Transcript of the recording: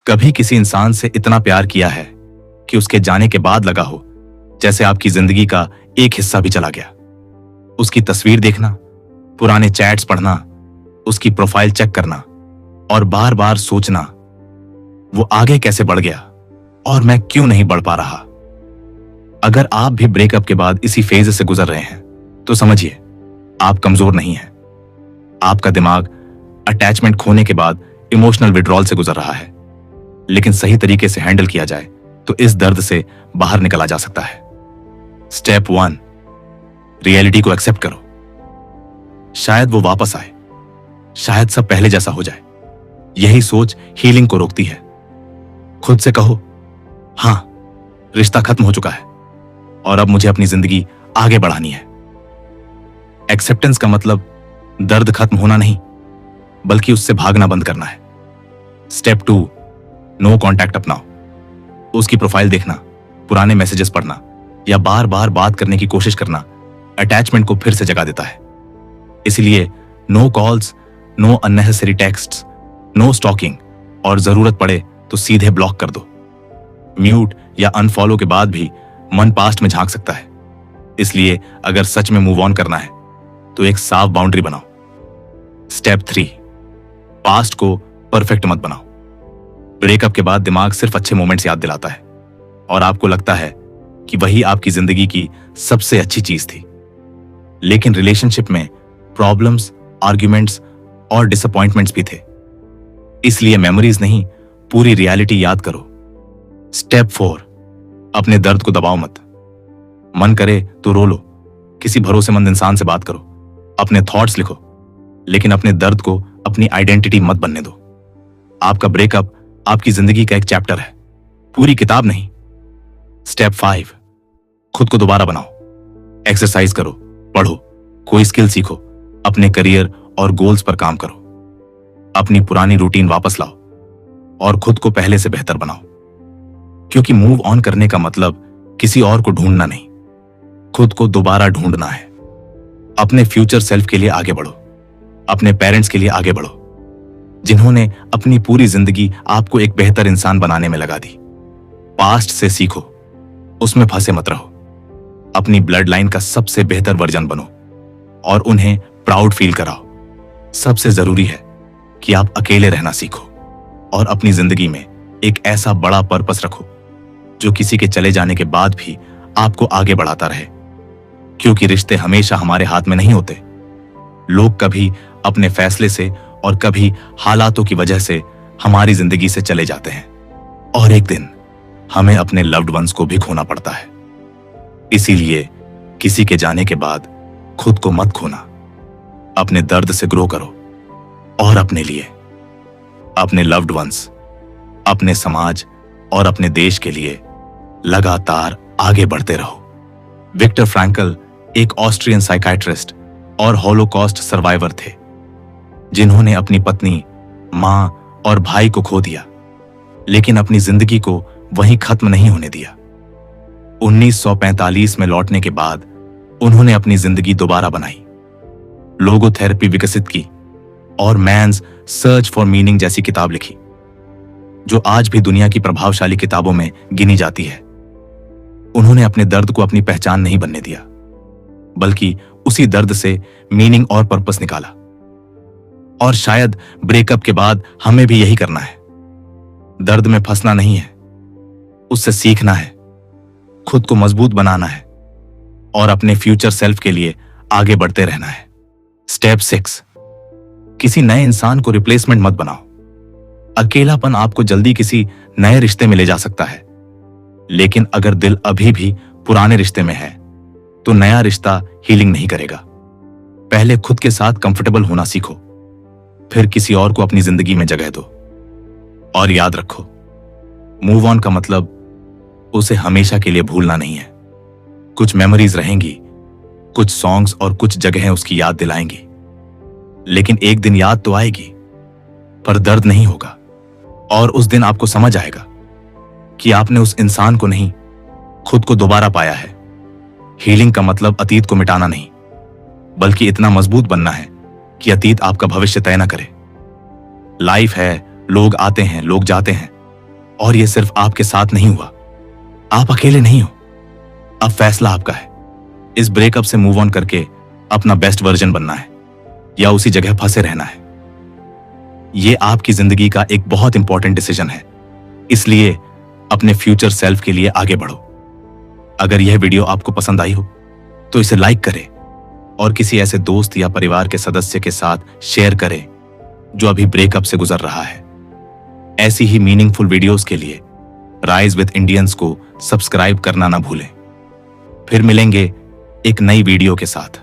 कभी किसी इंसान से इतना प्यार किया है कि उसके जाने के बाद लगा हो जैसे आपकी जिंदगी का एक हिस्सा भी चला गया। उसकी तस्वीर देखना, पुराने चैट्स पढ़ना, उसकी प्रोफाइल चेक करना और बार बार सोचना, वो आगे कैसे बढ़ गया और मैं क्यों नहीं बढ़ पा रहा। अगर आप भी ब्रेकअप के बाद इसी फेज से गुजर रहे हैं तो समझिए, आप कमजोर नहीं हैं। आपका दिमाग अटैचमेंट खोने के बाद इमोशनल विड्रॉल से गुजर रहा है, लेकिन सही तरीके से हैंडल किया जाए तो इस दर्द से बाहर निकला जा सकता है। स्टेप 1, रियलिटी को एक्सेप्ट करो। शायद वो वापस आए, शायद सब पहले जैसा हो जाए। यही सोच हीलिंग को रोकती है। खुद से कहो, हां, रिश्ता खत्म हो चुका है और अब मुझे अपनी जिंदगी आगे बढ़ानी है। एक्सेप्टेंस का मतलब दर्द खत्म होना नहीं, बल्कि उससे भागना बंद करना है। स्टेप 2, नो कॉन्टैक्ट अपनाओ। उसकी प्रोफाइल देखना, पुराने मैसेजेस पढ़ना या बार बार बात करने की कोशिश करना अटैचमेंट को फिर से जगा देता है। इसलिए no calls, no unnecessary texts, no stalking और जरूरत पड़े तो सीधे ब्लॉक कर दो। म्यूट या अनफॉलो के बाद भी मन पास्ट में झांक सकता है। इसलिए अगर सच में मूव ऑन करना है तो एक साफ बाउंड्री बनाओ। स्टेप 3, पास्ट को परफेक्ट मत बनाओ। ब्रेकअप के बाद दिमाग सिर्फ अच्छे मोमेंट्स याद दिलाता है और आपको लगता है कि वही आपकी जिंदगी की सबसे अच्छी चीज थी। लेकिन रिलेशनशिप में प्रॉब्लम्स, आर्ग्यूमेंट्स और डिसअपॉइंटमेंट्स भी थे। इसलिए मेमोरीज नहीं, पूरी रियलिटी याद करो। स्टेप 4, अपने दर्द को दबाओ मत। मन करे तो रो लो, किसी भरोसेमंद इंसान से बात करो, अपने थॉट्स लिखो, लेकिन अपने दर्द को अपनी आइडेंटिटी मत बनने दो। आपका ब्रेकअप आपकी जिंदगी का एक चैप्टर है, पूरी किताब नहीं। स्टेप 5, खुद को दोबारा बनाओ। एक्सरसाइज करो, पढ़ो, कोई स्किल सीखो, अपने करियर और गोल्स पर काम करो। अपनी पुरानी रूटीन वापस लाओ और खुद को पहले से बेहतर बनाओ। क्योंकि मूव ऑन करने का मतलब किसी और को ढूंढना नहीं, खुद को दोबारा ढूंढना है। अपने फ्यूचर सेल्फ के लिए आगे बढ़ो, अपने पेरेंट्स के लिए आगे बढ़ो, जिन्होंने अपनी पूरी जिंदगी आपको एक बेहतर इंसान बनाने में लगा दी। पास्ट से सीखो, उसमें फंसे मत रहो। अपनी ब्लड लाइन का सबसे बेहतर वर्जन बनो और उन्हें प्राउड फील कराओ। सबसे जरूरी है कि आप अकेले रहना सीखो और अपनी जिंदगी में एक ऐसा बड़ा पर्पस रखो जो किसी के चले जाने के बाद भी आपको आगे बढ़ाता रहे। क्योंकि रिश्ते हमेशा हमारे हाथ में नहीं होते। लोग कभी अपने फैसले से और कभी हालातों की वजह से हमारी जिंदगी से चले जाते हैं और एक दिन हमें अपने लव्ड वंस को भी खोना पड़ता है। इसीलिए किसी के जाने के बाद खुद को मत खोना। अपने दर्द से ग्रो करो और अपने लिए, अपने लव्ड वंस, अपने समाज और अपने देश के लिए लगातार आगे बढ़ते रहो। विक्टर फ्रैंकल एक ऑस्ट्रियन साइकाइट्रिस्ट और हॉलोकॉस्ट सर्वाइवर थे, जिन्होंने अपनी पत्नी, मां और भाई को खो दिया, लेकिन अपनी जिंदगी को वहीं खत्म नहीं होने दिया। 1945 में लौटने के बाद उन्होंने अपनी जिंदगी दोबारा बनाई, लोगोथेरेपी विकसित की और मैन्स सर्च फॉर मीनिंग जैसी किताब लिखी, जो आज भी दुनिया की प्रभावशाली किताबों में गिनी जाती है। उन्होंने अपने दर्द को अपनी पहचान नहीं बनने दिया, बल्कि उसी दर्द से मीनिंग और पर्पस निकाला। और शायद ब्रेकअप के बाद हमें भी यही करना है। दर्द में फंसना नहीं है, उससे सीखना है, खुद को मजबूत बनाना है और अपने फ्यूचर सेल्फ के लिए आगे बढ़ते रहना है। स्टेप 6, किसी नए इंसान को रिप्लेसमेंट मत बनाओ। अकेलापन आपको जल्दी किसी नए रिश्ते में ले जा सकता है, लेकिन अगर दिल अभी भी पुराने रिश्ते में है तो नया रिश्ता हीलिंग नहीं करेगा। पहले खुद के साथ कंफर्टेबल होना सीखो, फिर किसी और को अपनी जिंदगी में जगह दो। और याद रखो, मूव ऑन का मतलब उसे हमेशा के लिए भूलना नहीं है। कुछ मेमोरीज रहेंगी, कुछ सॉन्ग्स और कुछ जगहें उसकी याद दिलाएंगी, लेकिन एक दिन याद तो आएगी, पर दर्द नहीं होगा। और उस दिन आपको समझ आएगा कि आपने उस इंसान को नहीं, खुद को दोबारा पाया है। हीलिंग का मतलब अतीत को मिटाना नहीं, बल्कि इतना मजबूत बनना है कि अतीत आपका भविष्य तय न करे। लाइफ है, लोग आते हैं, लोग जाते हैं, और ये सिर्फ आपके साथ नहीं हुआ, आप अकेले नहीं हो। अब फैसला आपका है, इस ब्रेकअप से मूव ऑन करके अपना बेस्ट वर्जन बनना है या उसी जगह फंसे रहना है। ये आपकी जिंदगी का एक बहुत इंपॉर्टेंट डिसीजन है, इसलिए अपने फ्यूचर सेल्फ के लिए आगे बढ़ो। अगर यह वीडियो आपको पसंद आई हो तो इसे लाइक करें और किसी ऐसे दोस्त या परिवार के सदस्य के साथ शेयर करें जो अभी ब्रेकअप से गुजर रहा है। ऐसी ही मीनिंगफुल वीडियोस के लिए राइज विद इंडियंस को सब्सक्राइब करना ना भूलें। फिर मिलेंगे एक नई वीडियो के साथ।